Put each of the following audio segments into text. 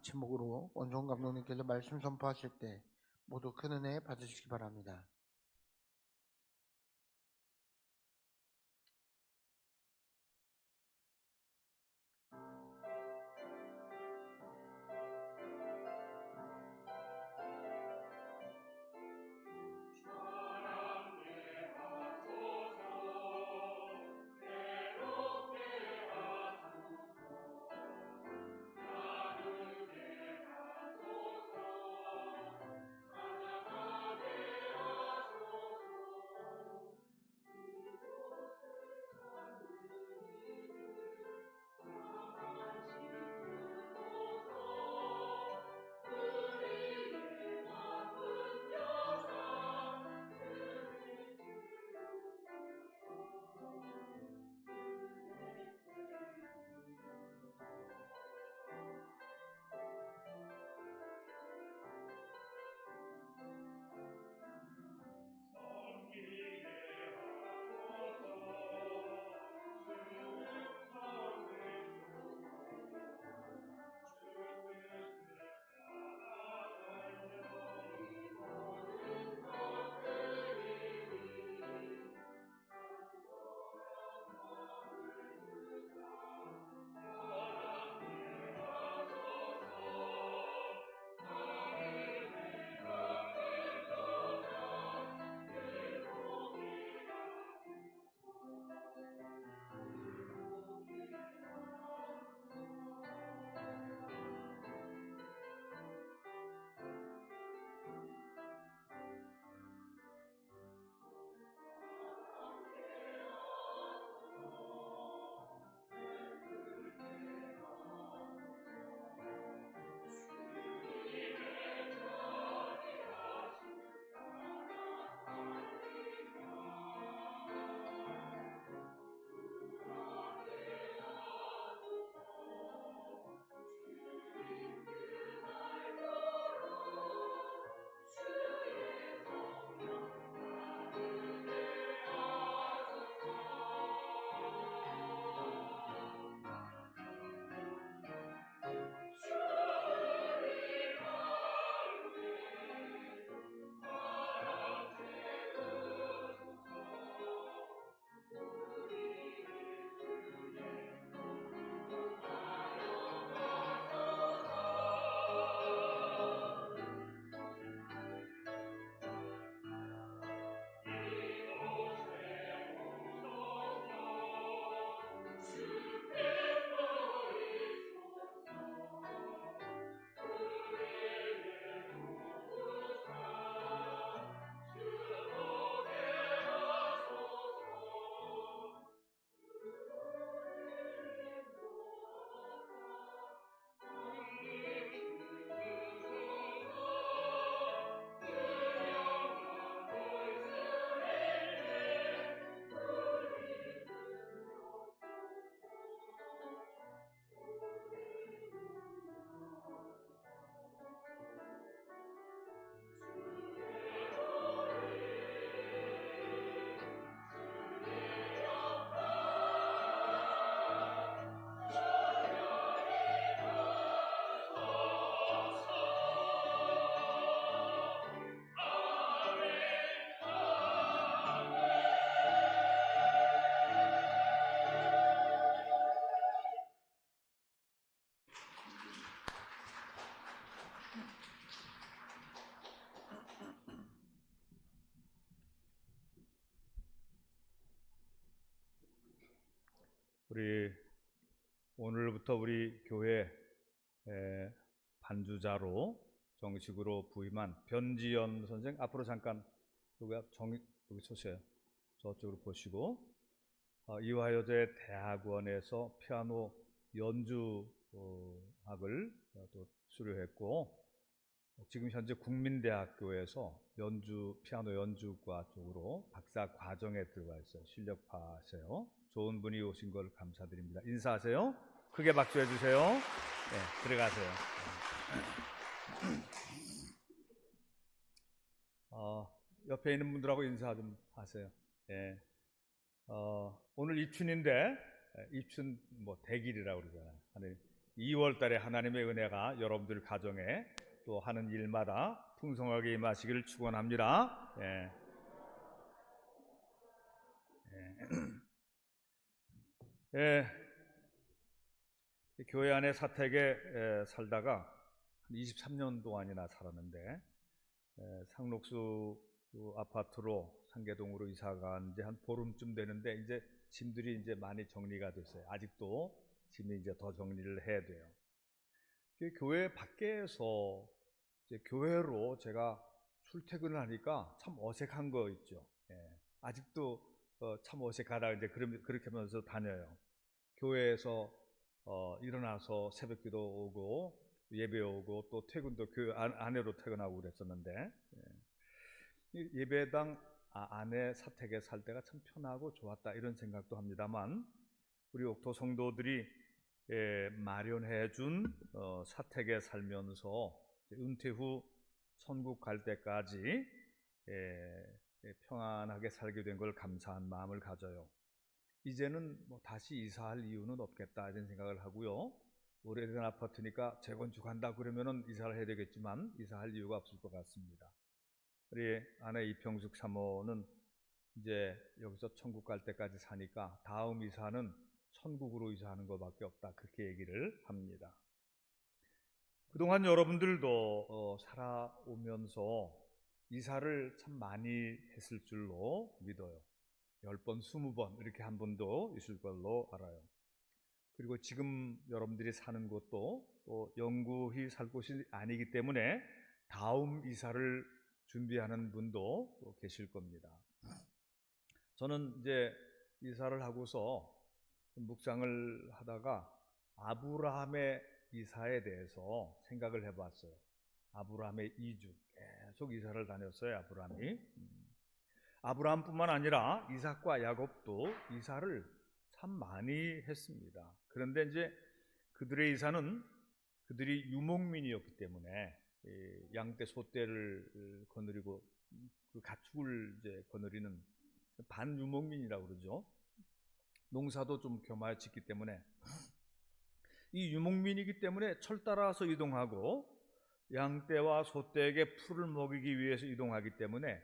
제목으로 원종 감독님께서 말씀 선포하실 때 모두 큰 은혜 받으시기 바랍니다. 오늘부터 우리 교회 반주자로 정식으로 부임한 변지연 선생, 앞으로 잠깐 여기 서세요. 저쪽으로 보시고, 이화여대 대학원에서 피아노 연주학을 또 수료했고, 지금 현재 국민대학교에서 피아노 연주과 쪽으로 박사 과정에 들어가 있어요. 실력파세요. 좋은 분이 오신 걸 감사드립니다. 인사하세요. 크게 박수해 주세요. 네, 들어가세요. 옆에 있는 분들하고 인사 좀 하세요. 네. 오늘 입춘인데, 입춘 대길이라고 그러잖아요. 하늘 2월 달에 하나님의 은혜가 여러분들 가정에 또 하는 일마다 풍성하게 임하시기를 축원합니다. 예. 예. 교회 안에 사택에 살다가 23년 동안이나 살았는데 상록수 아파트로 상계동으로 이사 간 지 한 보름쯤 되는데 이제 짐들이 이제 많이 정리가 됐어요. 아직도 짐이 이제 더 정리를 해야 돼요. 교회 밖에서 이제 교회로 제가 출퇴근을 하니까 참 어색한 거 있죠. 아직도 참 어색하다 이제 그렇게 하면서 다녀요. 교회에서 일어나서 새벽기도 오고 예배 오고 또 퇴근도 교회 안으로 퇴근하고 그랬었는데 예배당 안에 사택에 살 때가 참 편하고 좋았다 이런 생각도 합니다만 우리 옥토 성도들이 마련해 준 사택에 살면서 은퇴 후 천국 갈 때까지 평안하게 살게 된 걸 감사한 마음을 가져요. 이제는 뭐 다시 이사할 이유는 없겠다 이런 생각을 하고요. 오래된 아파트니까 재건축한다 그러면은 이사를 해야 되겠지만 이사할 이유가 없을 것 같습니다. 우리 아내 이평숙 사모는 이제 여기서 천국 갈 때까지 사니까 다음 이사는 천국으로 이사하는 것밖에 없다 그렇게 얘기를 합니다. 그동안 여러분들도 살아오면서 이사를 참 많이 했을 줄로 믿어요. 10번, 20번 이렇게 한 번도 있을 걸로 알아요. 그리고 지금 여러분들이 사는 곳도 또 영구히 살 곳이 아니기 때문에 다음 이사를 준비하는 분도 계실 겁니다. 저는 이제 이사를 하고서 묵상을 하다가 아브라함의 이사에 대해서 생각을 해봤어요. 아브라함의 이주 계속 이사를 다녔어요. 아브라함뿐만 아니라 이삭과 야곱도 이사를 참 많이 했습니다. 그런데 이제 그들의 이사는 그들이 유목민이었기 때문에 양떼 소떼를 거느리고 그 가축을 이제 거느리는 반유목민이라고 그러죠. 농사도 좀 겸하여 짓기 때문에 이 유목민이기 때문에 철 따라서 이동하고 양떼와 소떼에게 풀을 먹이기 위해서 이동하기 때문에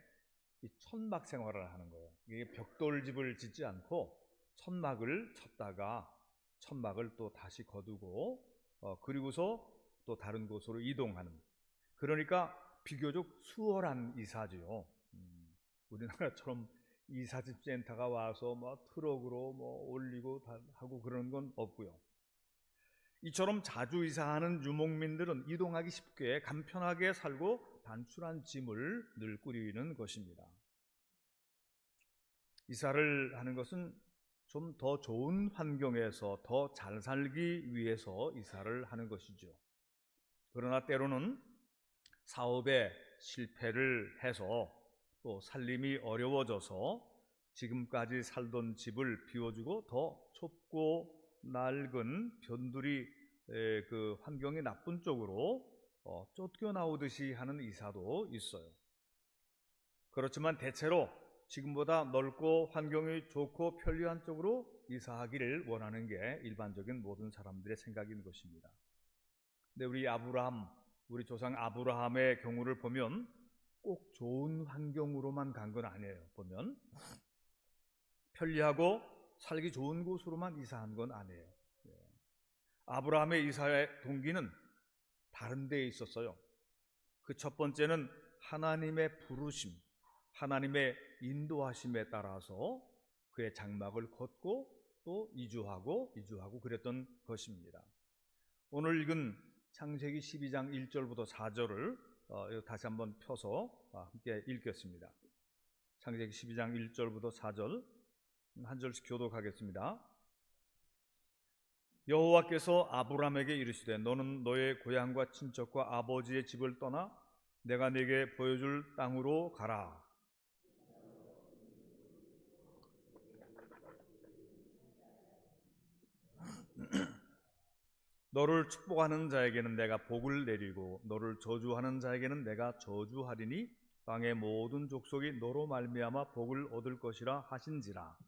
이 천막 생활을 하는 거예요. 이게 벽돌집을 짓지 않고 천막을 쳤다가 천막을 또 다시 거두고 그리고서 또 다른 곳으로 이동하는, 그러니까 비교적 수월한 이사지요. 우리나라처럼 이사집 센터가 와서 뭐 트럭으로 뭐 올리고 하고 그러는 건 없고요. 이처럼 자주 이사하는 유목민들은 이동하기 쉽게 간편하게 살고 단순한 짐을 늘 꾸리는 것입니다. 이사를 하는 것은 좀 더 좋은 환경에서 더 잘 살기 위해서 이사를 하는 것이죠. 그러나 때로는 사업에 실패를 해서 또 살림이 어려워져서 지금까지 살던 집을 비워주고 더 좁고 낡은 변두리 그 환경이 나쁜 쪽으로 쫓겨나오듯이 하는 이사도 있어요. 그렇지만 대체로 지금보다 넓고 환경이 좋고 편리한 쪽으로 이사하기를 원하는 게 일반적인 모든 사람들의 생각인 것입니다. 근데 우리 조상 아브라함의 경우를 보면 꼭 좋은 환경으로만 간 건 아니에요. 보면 편리하고 살기 좋은 곳으로만 이사한 건 아니에요. 아브라함의 이사의 동기는 다른 데에 있었어요. 그 첫 번째는 하나님의 부르심, 하나님의 인도하심에 따라서 그의 장막을 걷고 또 이주하고 그랬던 것입니다. 오늘 읽은 창세기 12장 1절부터 4절을 다시 한번 펴서 함께 읽겠습니다. 창세기 12장 1절부터 4절 한 절씩 교독하겠습니다. 여호와께서 아브라함에게 이르시되 너는 너의 고향과 친척과 아버지의 집을 떠나 내가 네게 보여줄 땅으로 가라. 너를 축복하는 자에게는 내가 복을 내리고 너를 저주하는 자에게는 내가 저주하리니 땅의 모든 족속이 너로 말미암아 복을 얻을 것이라 하신지라.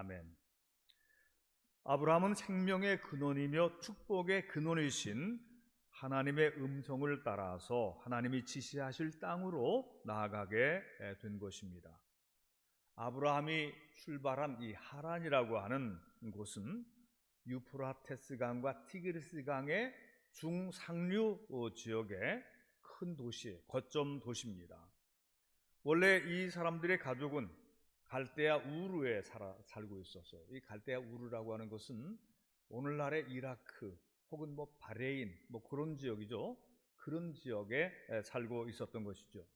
아멘. 아브라함은 생명의 근원이며 축복의 근원이신 하나님의 음성을 따라서 하나님이 지시하실 땅으로 나아가게 된 것입니다. 아브라함이 출발한 이 하란이라고 하는 곳은 유프라테스 강과 티그리스 강의 중상류 지역의 큰 도시, 거점 도시입니다. 원래 이 사람들의 가족은 갈대아 우르에 살고 있었어요. 이 갈대아 우르라고 하는 것은 오늘날의 이라크 혹은 바레인 그런 지역이죠. 그런 지역에 살고 있었던 것이죠.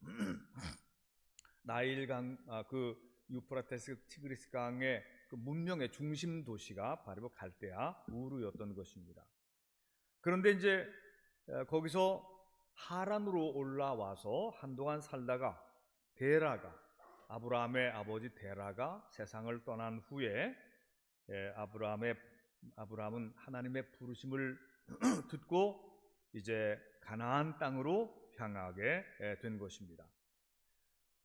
나일강, 그 유프라테스 티그리스 강의 그 문명의 중심 도시가 바로 갈대아 우르였던 것입니다. 그런데 이제 거기서 하란으로 올라와서 한동안 살다가 아브라함의 아버지 데라가 세상을 떠난 후에 아브라함은 하나님의 부르심을 듣고 이제 가나안 땅으로 향하게 된 것입니다.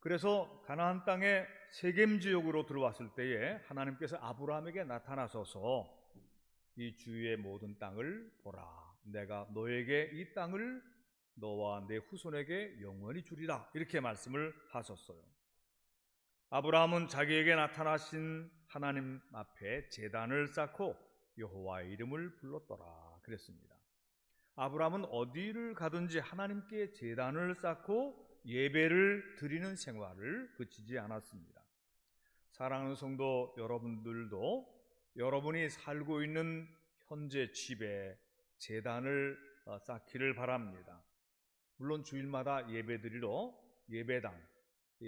그래서 가나안 땅의 세겜 지역으로 들어왔을 때에 하나님께서 아브라함에게 나타나셔서 이 주위의 모든 땅을 보라. 내가 너에게 이 땅을 너와 내 후손에게 영원히 주리라. 이렇게 말씀을 하셨어요. 아브라함은 자기에게 나타나신 하나님 앞에 제단을 쌓고 여호와의 이름을 불렀더라 그랬습니다. 아브라함은 어디를 가든지 하나님께 제단을 쌓고 예배를 드리는 생활을 그치지 않았습니다. 사랑하는 성도 여러분들도 여러분이 살고 있는 현재 집에 제단을 쌓기를 바랍니다. 물론 주일마다 예배드리러 예배당,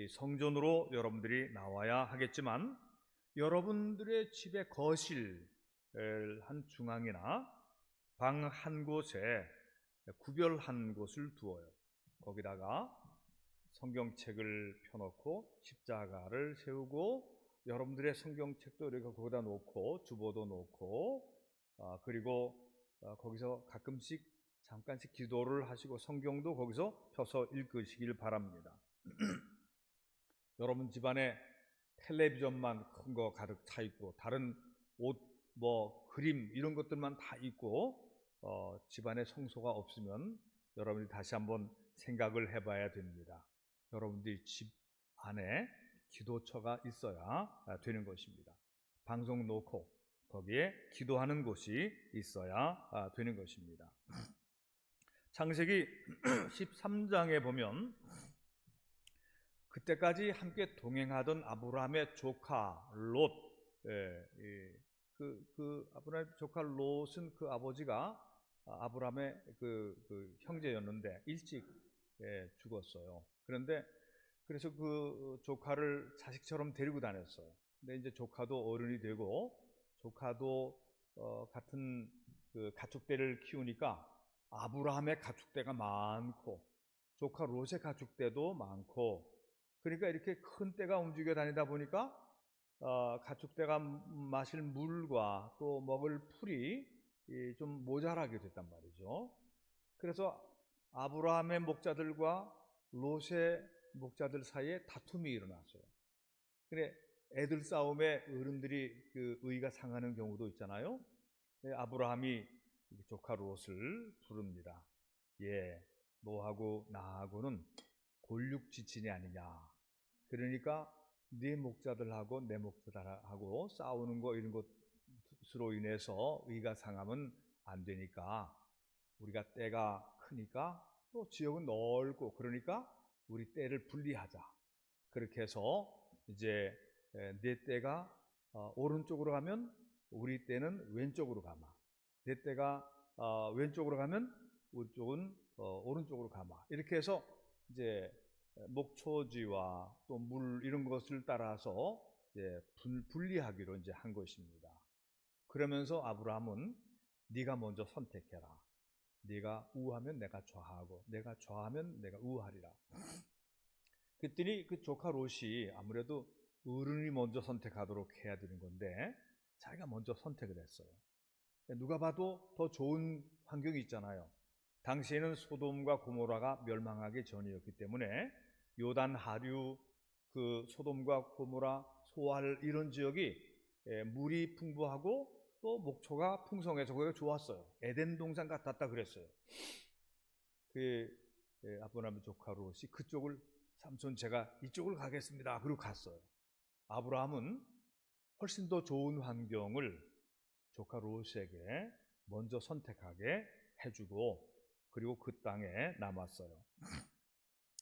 성전으로 여러분들이 나와야 하겠지만 여러분들의 집의 거실 한 중앙이나 방 한 곳에 구별한 곳을 두어요. 거기다가 성경책을 펴놓고 십자가를 세우고 여러분들의 성경책도 이렇게 거기다 놓고 주보도 놓고 그리고 거기서 가끔씩 잠깐씩 기도를 하시고 성경도 거기서 펴서 읽으시길 바랍니다. 여러분 집안에 텔레비전만 큰 거 가득 차 있고 다른 옷, 그림 이런 것들만 다 있고 집안에 성소가 없으면 여러분이 다시 한번 생각을 해봐야 됩니다. 여러분들이 집 안에 기도처가 있어야 되는 것입니다. 방송 놓고 거기에 기도하는 곳이 있어야 되는 것입니다. 창세기 13장에 보면 그때까지 함께 동행하던 아브라함의 조카 롯, 아브라함의 조카 롯은 그 아버지가 아브라함의 그 형제였는데 일찍 죽었어요. 그래서 그 조카를 자식처럼 데리고 다녔어요. 근데 이제 조카도 어른이 되고 조카도 같은 그 가축대를 키우니까 아브라함의 가축대가 많고 조카 롯의 가축대도 많고 그러니까 이렇게 큰 떼가 움직여 다니다 보니까 가축대가 마실 물과 또 먹을 풀이 좀 모자라게 됐단 말이죠. 그래서 아브라함의 목자들과 롯의 목자들 사이에 다툼이 일어났어요. 근데 애들 싸움에 어른들이 그 의가 상하는 경우도 있잖아요. 아브라함이 조카 롯을 부릅니다. 너하고 나하고는 골육지친이 아니냐. 그러니까 네 목자들하고 내 목자들하고 싸우는 거 이런 것으로 인해서 의가 상하면 안 되니까 우리가 떼가 크니까 또 지역은 넓고 그러니까 우리 떼를 분리하자. 그렇게 해서 이제 내 떼가 오른쪽으로 가면 우리 떼는 왼쪽으로 가마. 내 떼가 왼쪽으로 가면 우리 쪽은 오른쪽으로 가마. 이렇게 해서 이제 목초지와 또 물 이런 것을 따라서 이제 분리하기로 이제 한 것입니다. 그러면서 아브라함은 네가 먼저 선택해라. 네가 우하면 내가 좌하고 내가 좌하면 내가 우하리라. 그랬더니 그 조카 롯이 아무래도 어른이 먼저 선택하도록 해야 되는 건데 자기가 먼저 선택을 했어요. 누가 봐도 더 좋은 환경이 있잖아요. 당시에는 소돔과 고모라가 멸망하기 전이었기 때문에 요단 하류 그 소돔과 고모라 소알 이런 지역이 물이 풍부하고 또 목초가 풍성해서 거기가 좋았어요. 에덴 동산 같았다 그랬어요. 아브라함의 조카 롯이 그쪽을 삼손 제가 이쪽을 가겠습니다. 그리고 갔어요. 아브라함은 훨씬 더 좋은 환경을 조카 롯에게 먼저 선택하게 해주고 그리고 그 땅에 남았어요.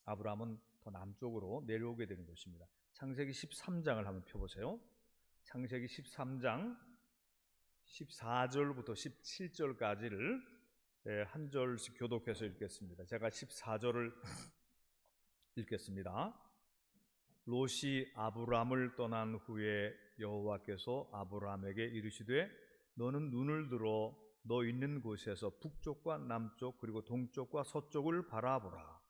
아브라함은 더 남쪽으로 내려오게 되는 것입니다. 창세기 13장을 한번 펴보세요. 창세기 13장 14절부터 17절까지를 한 절씩 교독해서 읽겠습니다. 제가 14절을 읽겠습니다. 롯이 아브람을 떠난 후에 여호와께서 아브람에게 이르시되 너는 눈을 들어 너 있는 곳에서 북쪽과 남쪽 그리고 동쪽과 서쪽을 바라보라.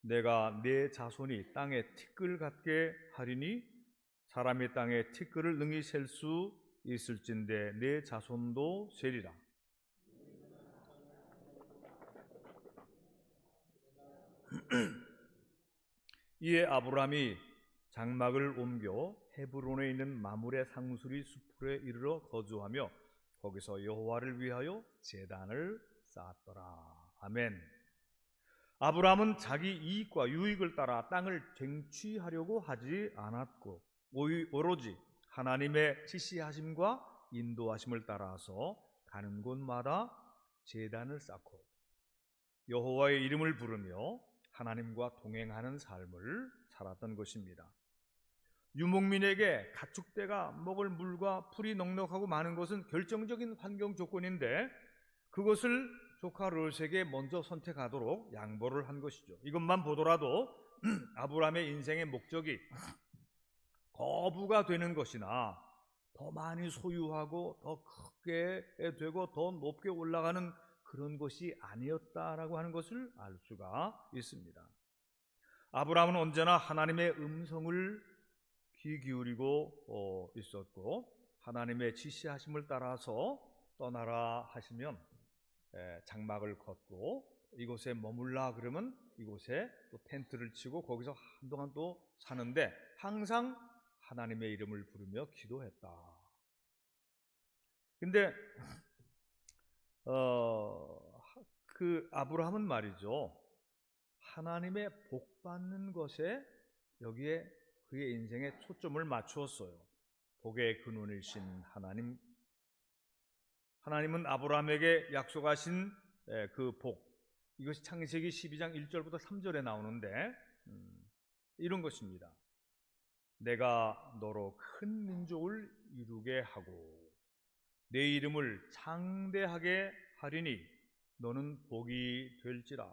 내가 네 자손이 땅에 티끌 같게 하리니 사람이 땅에 티끌을 능히 셀 수 있을진데 네 자손도 세리라. 이에 아브람이 장막을 옮겨 헤브론에 있는 마므레 상수리 수풀에 이르러 거주하며 거기서 여호와를 위하여 제단을 쌓았더라. 아멘. 아브람은 자기 이익과 유익을 따라 땅을 쟁취하려고 하지 않았고 오로지 하나님의 지시하심과 인도하심을 따라서 가는 곳마다 제단을 쌓고 여호와의 이름을 부르며 하나님과 동행하는 삶을 살았던 것입니다. 유목민에게 가축대가 먹을 물과 풀이 넉넉하고 많은 것은 결정적인 환경 조건인데 그것을 조카 롯에게 먼저 선택하도록 양보를 한 것이죠. 이것만 보더라도 아브라함의 인생의 목적이 거부가 되는 것이나 더 많이 소유하고 더 크게 되고 더 높게 올라가는 그런 것이 아니었다라고 하는 것을 알 수가 있습니다. 아브라함은 언제나 하나님의 음성을 귀 기울이고 있었고 하나님의 지시하심을 따라서 떠나라 하시면 장막을 걷고 이곳에 머물라 그러면 이곳에 또 텐트를 치고 거기서 한동안 또 사는데 항상 하나님의 이름을 부르며 기도했다. 근데 그 아브라함은 말이죠, 하나님의 복 받는 것에 여기에 그의 인생에 초점을 맞추었어요. 복의 근원이신 하나님은 아브라함에게 약속하신 그 복, 이것이 창세기 12장 1절부터 3절에 나오는데 이런 것입니다. 내가 너로 큰 민족을 이루게 하고 내 이름을 창대하게 하리니 너는 복이 될지라.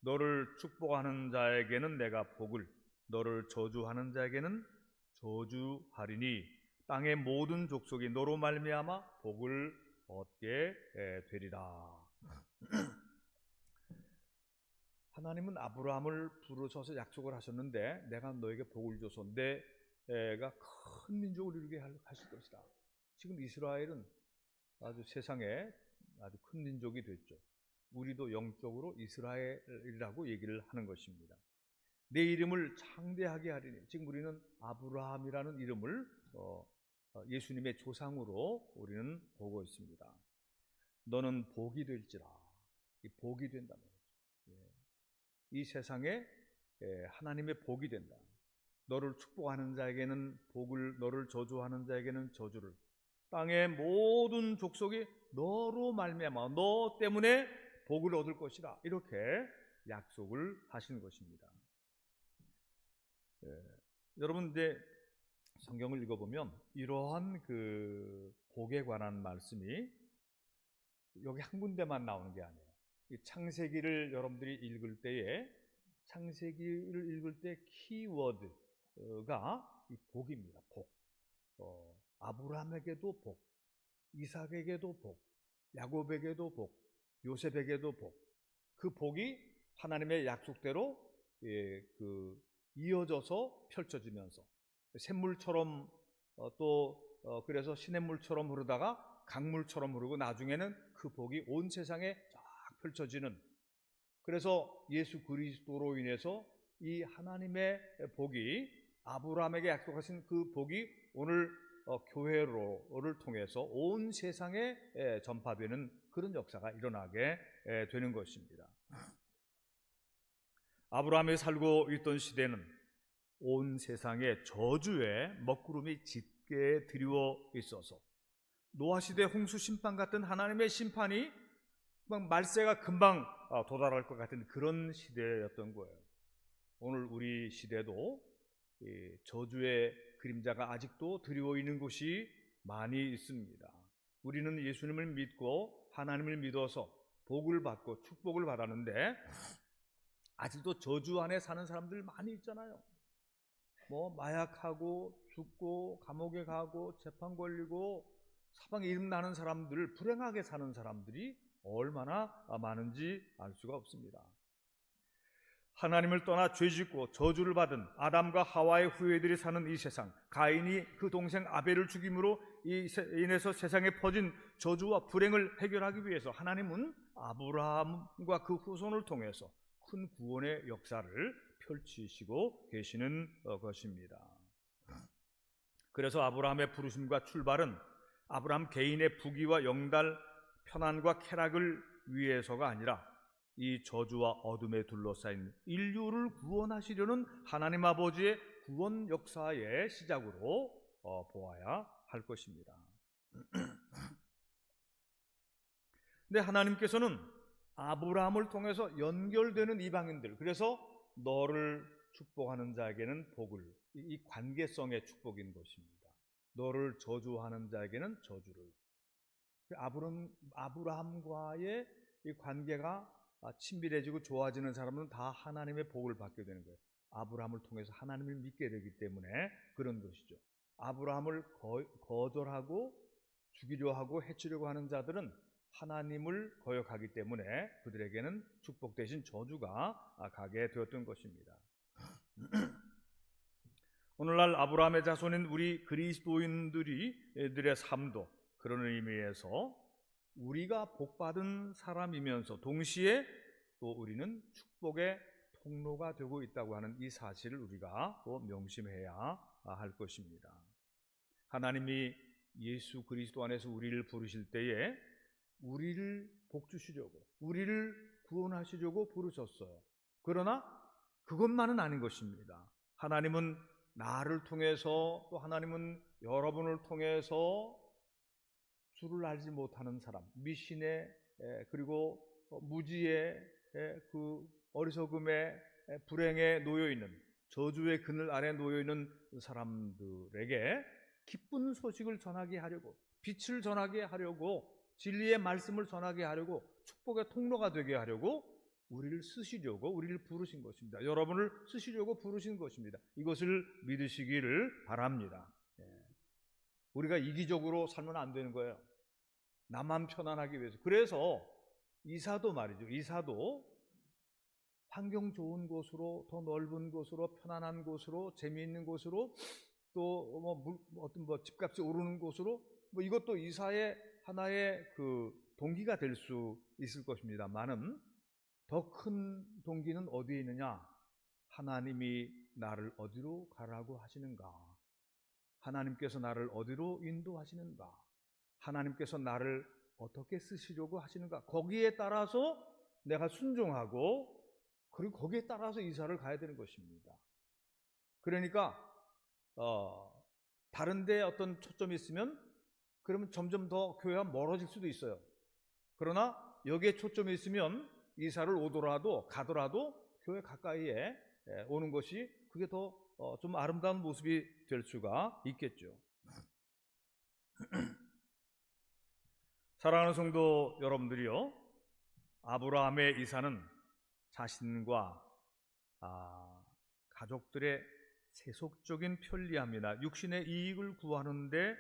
너를 축복하는 자에게는 내가 복을, 너를 저주하는 자에게는 저주하리니 땅의 모든 족속이 너로 말미암아 복을 얻게 되리라. 하나님은 아브라함을 부르셔서 약속을 하셨는데 내가 너에게 복을 줘서 내가 큰 민족을 이루게 하실 것이다. 지금 이스라엘은 아주 세상에 아주 큰 민족이 됐죠. 우리도 영적으로 이스라엘이라고 얘기를 하는 것입니다. 내 이름을 창대하게 하리니, 지금 우리는 아브라함이라는 이름을 예수님의 조상으로 우리는 보고 있습니다. 너는 복이 될지라. 이 복이 된다는 거죠. 이 세상에 하나님의 복이 된다. 너를 축복하는 자에게는 복을, 너를 저주하는 자에게는 저주를. 땅의 모든 족속이 너로 말미암아 너 때문에 복을 얻을 것이라. 이렇게 약속을 하신 것입니다. 여러분 이제 성경을 읽어보면 이러한 그 복에 관한 말씀이 여기 한 군데만 나오는 게 아니에요. 이 창세기를 여러분들이 읽을 때에 창세기를 읽을 때 키워드가 이 복입니다. 복. 아브라함에게도 복, 이삭에게도 복, 야곱에게도 복, 요셉에게도 복. 그 복이 하나님의 약속대로 이어져서 펼쳐지면서 샘물처럼 그래서 시냇물처럼 흐르다가 강물처럼 흐르고 나중에는 그 복이 온 세상에 쫙 펼쳐지는, 그래서 예수 그리스도로 인해서 이 하나님의 복이, 아브라함에게 약속하신 그 복이 오늘 교회를 통해서 온 세상에 전파되는 그런 역사가 일어나게 되는 것입니다. 아브라함이 살고 있던 시대는 온 세상에 저주의 먹구름이 짙게 드리워 있어서 노아 시대 홍수 심판 같은 하나님의 심판이 막 말세가 금방 도달할 것 같은 그런 시대였던 거예요. 오늘 우리 시대도 저주의 그림자가 아직도 드리워 있는 곳이 많이 있습니다. 우리는 예수님을 믿고 하나님을 믿어서 복을 받고 축복을 받았는데 아직도 저주 안에 사는 사람들 많이 있잖아요. 뭐 마약하고 죽고 감옥에 가고 재판 걸리고 사방에 이름 나는 사람들, 불행하게 사는 사람들이 얼마나 많은지 알 수가 없습니다. 하나님을 떠나 죄짓고 저주를 받은 아담과 하와의 후예들이 사는 이 세상, 가인이 그 동생 아벨을 죽임으로 인해서 세상에 퍼진 저주와 불행을 해결하기 위해서 하나님은 아브라함과 그 후손을 통해서 큰 구원의 역사를 펼치시고 계시는 것입니다. 그래서 아브라함의 부르심과 출발은 아브라함 개인의 부귀와 영달, 편안과 쾌락을 위해서가 아니라 이 저주와 어둠에 둘러싸인 인류를 구원하시려는 하나님 아버지의 구원 역사의 시작으로 보아야 할 것입니다. 근데 하나님께서는 아브라함을 통해서 연결되는 이방인들, 그래서 너를 축복하는 자에게는 복을, 이 관계성의 축복인 것입니다. 너를 저주하는 자에게는 저주를. 아브라함과의 이 관계가 친밀해지고 좋아지는 사람은 다 하나님의 복을 받게 되는 거예요. 아브라함을 통해서 하나님을 믿게 되기 때문에 그런 것이죠. 아브라함을 거절하고 죽이려 하고 해치려고 하는 자들은 하나님을 거역하기 때문에 그들에게는 축복 대신 저주가 가게 되었던 것입니다. 오늘날 아브라함의 자손인 우리 그리스도인들의 삶도 그런 의미에서 우리가 복받은 사람이면서 동시에 또 우리는 축복의 통로가 되고 있다고 하는 이 사실을 우리가 또 명심해야 할 것입니다. 하나님이 예수 그리스도 안에서 우리를 부르실 때에 우리를 복주시려고, 우리를 구원하시려고 부르셨어요. 그러나 그것만은 아닌 것입니다. 하나님은 나를 통해서, 또 하나님은 여러분을 통해서 주를 알지 못하는 사람, 미신의 그리고 무지의 그 어리석음의 불행에 놓여있는, 저주의 그늘 아래 놓여있는 사람들에게 기쁜 소식을 전하게 하려고, 빛을 전하게 하려고, 진리의 말씀을 전하게 하려고, 축복의 통로가 되게 하려고 우리를 쓰시려고, 우리를 부르신 것입니다. 여러분을 쓰시려고 부르신 것입니다. 이것을 믿으시기를 바랍니다. 우리가 이기적으로 살면 안 되는 거예요. 나만 편안하기 위해서. 그래서 이사도 말이죠. 이사도 환경 좋은 곳으로, 더 넓은 곳으로, 편안한 곳으로, 재미있는 곳으로, 또 어떤 집값이 오르는 곳으로, 이것도 이사의 하나의 그 동기가 될 수 있을 것입니다만은 더 큰 동기는 어디에 있느냐? 하나님이 나를 어디로 가라고 하시는가? 하나님께서 나를 어디로 인도하시는가? 하나님께서 나를 어떻게 쓰시려고 하시는가? 거기에 따라서 내가 순종하고, 그리고 거기에 따라서 이사를 가야 되는 것입니다. 그러니까 다른 데 어떤 초점이 있으면 그러면 점점 더 교회와 멀어질 수도 있어요. 그러나 여기에 초점이 있으면 이사를 가더라도 교회 가까이에 오는 것이 그게 더 좀 아름다운 모습이 될 수가 있겠죠. 사랑하는 성도 여러분들이요, 아브라함의 이사는 자신과 가족들의 세속적인 편리함이나 육신의 이익을 구하는 데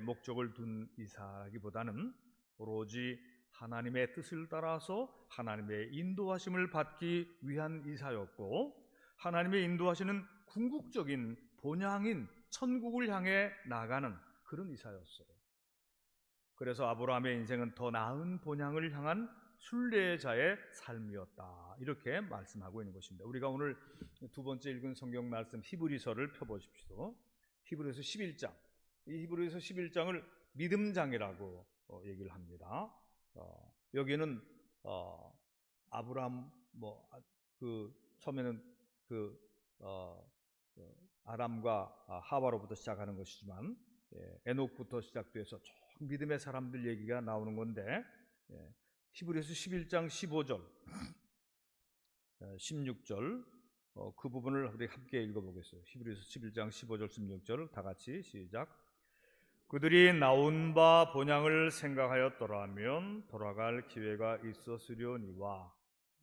목적을 둔 이사라기보다는 오로지 하나님의 뜻을 따라서 하나님의 인도하심을 받기 위한 이사였고, 하나님의 인도하시는 궁극적인 본향인 천국을 향해 나가는 그런 이사였어요. 그래서 아브라함의 인생은 더 나은 본향을 향한 순례자의 삶이었다. 이렇게 말씀하고 있는 것입니다. 우리가 오늘 두 번째 읽은 성경 말씀 히브리서를 펴보십시오. 히브리서 11장. 이 히브리서 11장을 믿음장이라고 얘기를 합니다. 여기는 아브람 처음에는 아람과 하와로부터 시작하는 것이지만 에녹부터 시작돼서 쭉 믿음의 사람들 얘기가 나오는 건데 히브리서 11장 15절 16절 그 부분을 우리 함께 읽어보겠어요. 히브리서 11장 15절 16절 다 같이 시작. 그들이 나온 바 본향을 생각하였더라면 돌아갈 기회가 있었으려니와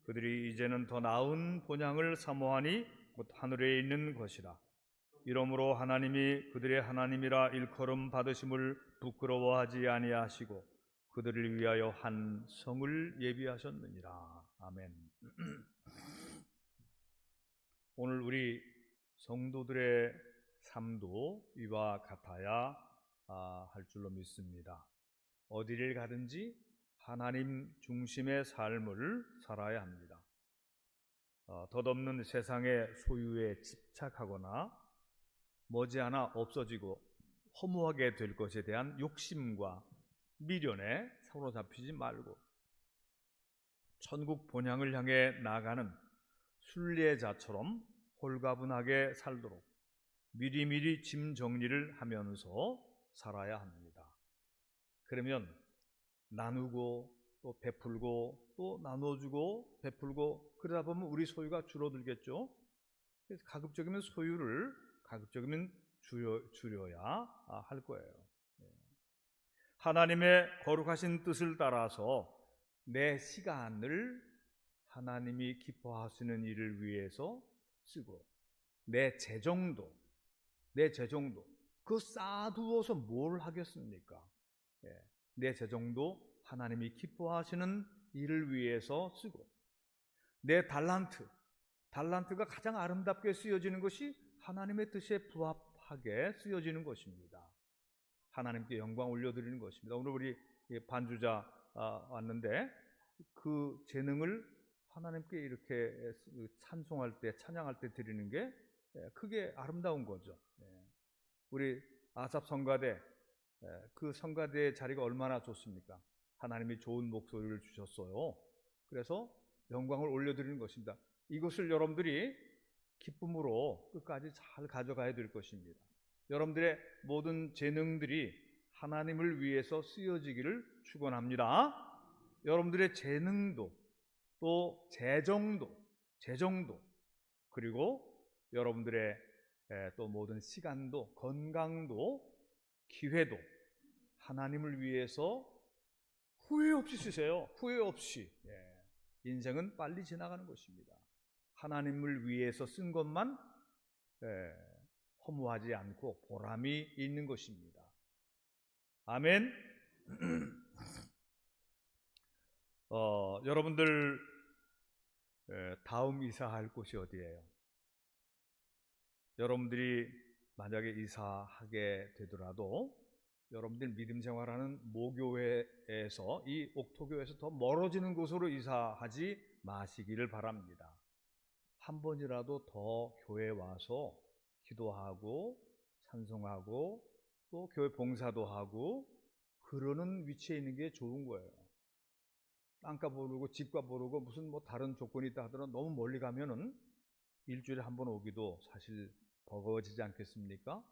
그들이 이제는 더 나은 본향을 사모하니 곧 하늘에 있는 것이라. 이러므로 하나님이 그들의 하나님이라 일컬음 받으심을 부끄러워하지 아니하시고 그들을 위하여 한 성을 예비하셨느니라. 아멘. 오늘 우리 성도들의 삶도 이와 같아야 할 줄로 믿습니다. 어디를 가든지 하나님 중심의 삶을 살아야 합니다. 덧없는 세상의 소유에 집착하거나 머지않아 없어지고 허무하게 될 것에 대한 욕심과 미련에 사로잡히지 말고 천국 본향을 향해 나아가는 순례자처럼 홀가분하게 살도록 미리미리 짐 정리를 하면서 살아야 합니다. 그러면 나누고 또 베풀고 또 나눠주고 베풀고 그러다 보면 우리 소유가 줄어들겠죠. 그래서 가급적이면 소유를 가급적이면 줄여야 할 거예요. 하나님의 거룩하신 뜻을 따라서 내 시간을 하나님이 기뻐하시는 일을 위해서 쓰고 내 재정도 그거 쌓아두어서 뭘 하겠습니까? 내 재정도 하나님이 기뻐하시는 일을 위해서 쓰고 내 달란트가 가장 아름답게 쓰여지는 것이 하나님의 뜻에 부합하게 쓰여지는 것입니다. 하나님께 영광 올려드리는 것입니다. 오늘 우리 반주자 왔는데 그 재능을 하나님께 이렇게 찬송할 때 찬양할 때 드리는 게 크게 아름다운 거죠. 우리 아삽 성가대 그 성가대의 자리가 얼마나 좋습니까? 하나님이 좋은 목소리를 주셨어요. 그래서 영광을 올려드리는 것입니다. 이것을 여러분들이 기쁨으로 끝까지 잘 가져가야 될 것입니다. 여러분들의 모든 재능들이 하나님을 위해서 쓰여지기를 축원합니다. 여러분들의 재능도 또 재정도 그리고 여러분들의 또 모든 시간도 건강도 기회도 하나님을 위해서 후회 없이 쓰세요. 후회 없이. 인생은 빨리 지나가는 것입니다. 하나님을 위해서 쓴 것만 허무하지 않고 보람이 있는 것입니다. 아멘. 여러분들 다음 이사할 곳이 어디예요? 여러분들이 만약에 이사하게 되더라도 여러분들 믿음 생활하는 모교회에서 이 옥토교에서 더 멀어지는 곳으로 이사하지 마시기를 바랍니다. 한 번이라도 더 교회에 와서 기도하고 찬송하고 또 교회 봉사도 하고 그러는 위치에 있는 게 좋은 거예요. 땅값 오르고 집값 오르고 무슨 뭐 다른 조건이 있다 하더라도 너무 멀리 가면은 일주일에 한 번 오기도 사실 버거워지지 않겠습니까?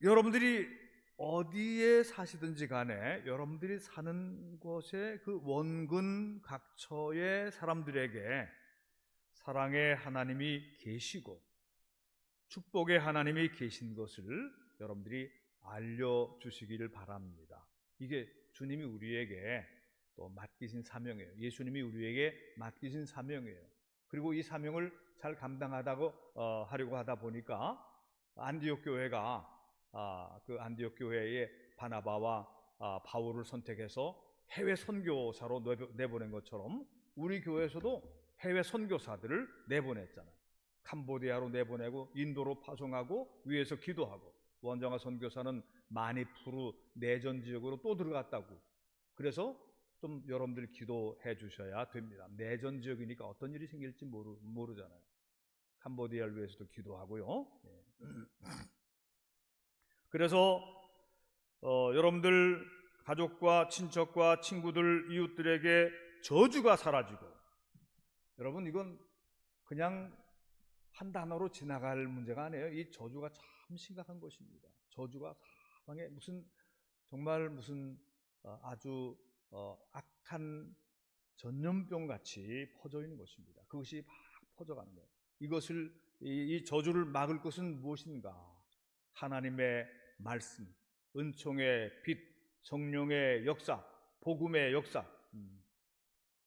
여러분들이 어디에 사시든지 간에 여러분들이 사는 곳의 그 원근 각처의 사람들에게 사랑의 하나님이 계시고 축복의 하나님이 계신 것을 여러분들이 알려주시기를 바랍니다. 이게 주님이 우리에게 또 맡기신 사명이에요. 예수님이 우리에게 맡기신 사명이에요. 그리고 이 사명을 잘 감당하다고 하려고 하다 보니까 안디옥 교회가 그 안디옥 교회의 바나바와 바울을 선택해서 해외 선교사로 내보낸 것처럼 우리 교회에서도 해외 선교사들을 내보냈잖아요. 캄보디아로 내보내고 인도로 파송하고 위에서 기도하고 원정아 선교사는 마니푸르 내전 지역으로 또 들어갔다고. 그래서 좀 여러분들이 기도해 주셔야 됩니다. 내전 지역이니까 어떤 일이 생길지 모르잖아요. 캄보디아를 위해서도 기도하고요. 그래서 여러분들 가족과 친척과 친구들, 이웃들에게 저주가 사라지고, 여러분 이건 그냥 한 단어로 지나갈 문제가 아니에요. 이 저주가 참 심각한 것입니다. 저주가 사방에 정말 무슨 아주 악한 전염병 같이 퍼져 있는 것입니다. 그것이 막 퍼져가는 거예요. 이 저주를 막을 것은 무엇인가? 하나님의 말씀, 은총의 빛, 성령의 역사, 복음의 역사.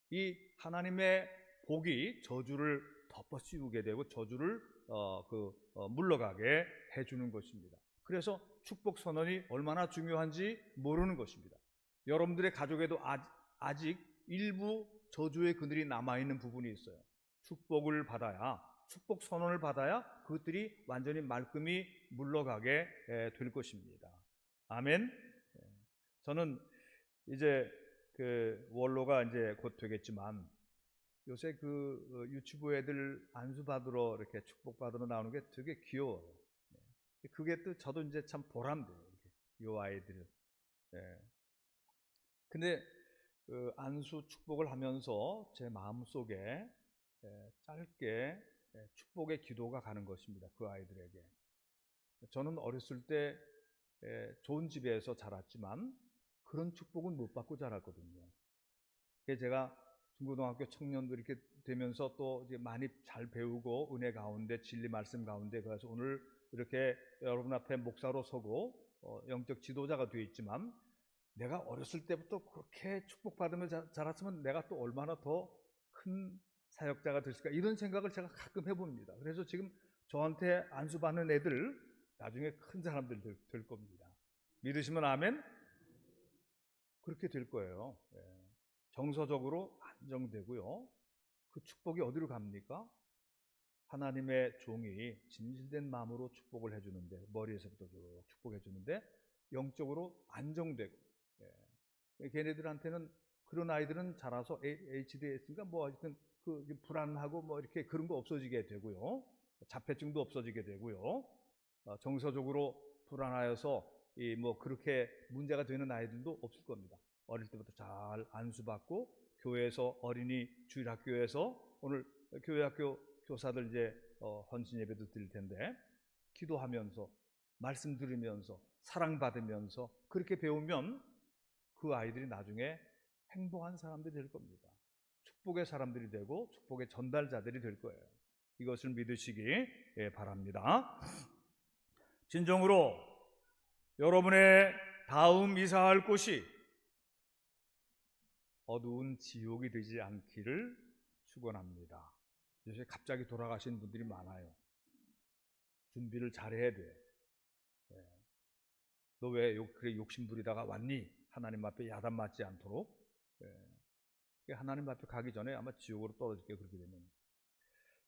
이 하나님의 복이 저주를 덮어씌우게 되고 저주를 물러가게 해주는 것입니다. 그래서 축복 선언이 얼마나 중요한지 모르는 것입니다. 여러분들의 가족에도 아직 일부 저주의 그늘이 남아있는 부분이 있어요. 축복을 받아야, 축복 선언을 받아야 그것들이 완전히 말끔히 물러가게 될 것입니다. 아멘. 저는 이제 원로가 이제 곧 되겠지만, 요새 유치부 애들 안수 받으러 이렇게 축복 받으러 나오는 게 되게 귀여워요. 그게 또 저도 이제 참 보람돼요. 이 아이들. 근데 안수 축복을 하면서 제 마음 속에 짧게 축복의 기도가 가는 것입니다. 그 아이들에게. 저는 어렸을 때 좋은 집에서 자랐지만 그런 축복은 못 받고 자랐거든요. 제가 중고등학교 청년도 이렇게 되면서 또 이제 많이 잘 배우고 은혜 가운데 진리 말씀 가운데 그래서 오늘 이렇게 여러분 앞에 목사로 서고 영적 지도자가 되어 있지만, 내가 어렸을 때부터 그렇게 축복받으며 자랐으면 내가 또 얼마나 더 큰 사역자가 됐을까, 이런 생각을 제가 가끔 해봅니다. 그래서 지금 저한테 안수받는 애들 나중에 큰 사람들 될 겁니다. 믿으시면 아멘? 그렇게 될 거예요. 정서적으로 안정되고요. 그 축복이 어디로 갑니까? 하나님의 종이 진실된 마음으로 축복을 해주는데, 머리에서부터 쭉 축복해 주는데 영적으로 안정되고, 걔네들한테는, 그런 아이들은 자라서 HDS인가 뭐 하여튼 불안하고 뭐 이렇게 그런 거 없어지게 되고요. 자폐증도 없어지게 되고요. 정서적으로 불안하여서 그렇게 문제가 되는 아이들도 없을 겁니다. 어릴 때부터 잘 안수받고 교회에서, 어린이 주일학교에서, 오늘 교회학교 교사들 이제 헌신 예배도 드릴 텐데, 기도하면서 말씀 들으면서 사랑받으면서 그렇게 배우면 그 아이들이 나중에 행복한 사람들이 될 겁니다. 축복의 사람들이 되고 축복의 전달자들이 될 거예요. 이것을 믿으시기 바랍니다. 진정으로 여러분의 다음 이사할 곳이 어두운 지옥이 되지 않기를 축원합니다. 요새 갑자기 돌아가신 분들이 많아요. 준비를 잘해야 돼. 너 왜 그래 욕심부리다가 왔니? 하나님 앞에 야단 맞지 않도록. 하나님 앞에 가기 전에 아마 지옥으로 떨어질게, 그렇게 되면.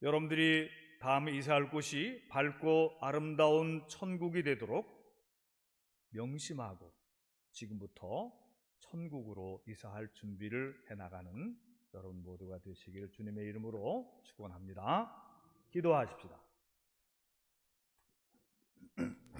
여러분들이 다음에 이사할 곳이 밝고 아름다운 천국이 되도록 명심하고 지금부터 천국으로 이사할 준비를 해나가는 여러분 모두가 되시기를 주님의 이름으로 축원합니다. 기도하십시다.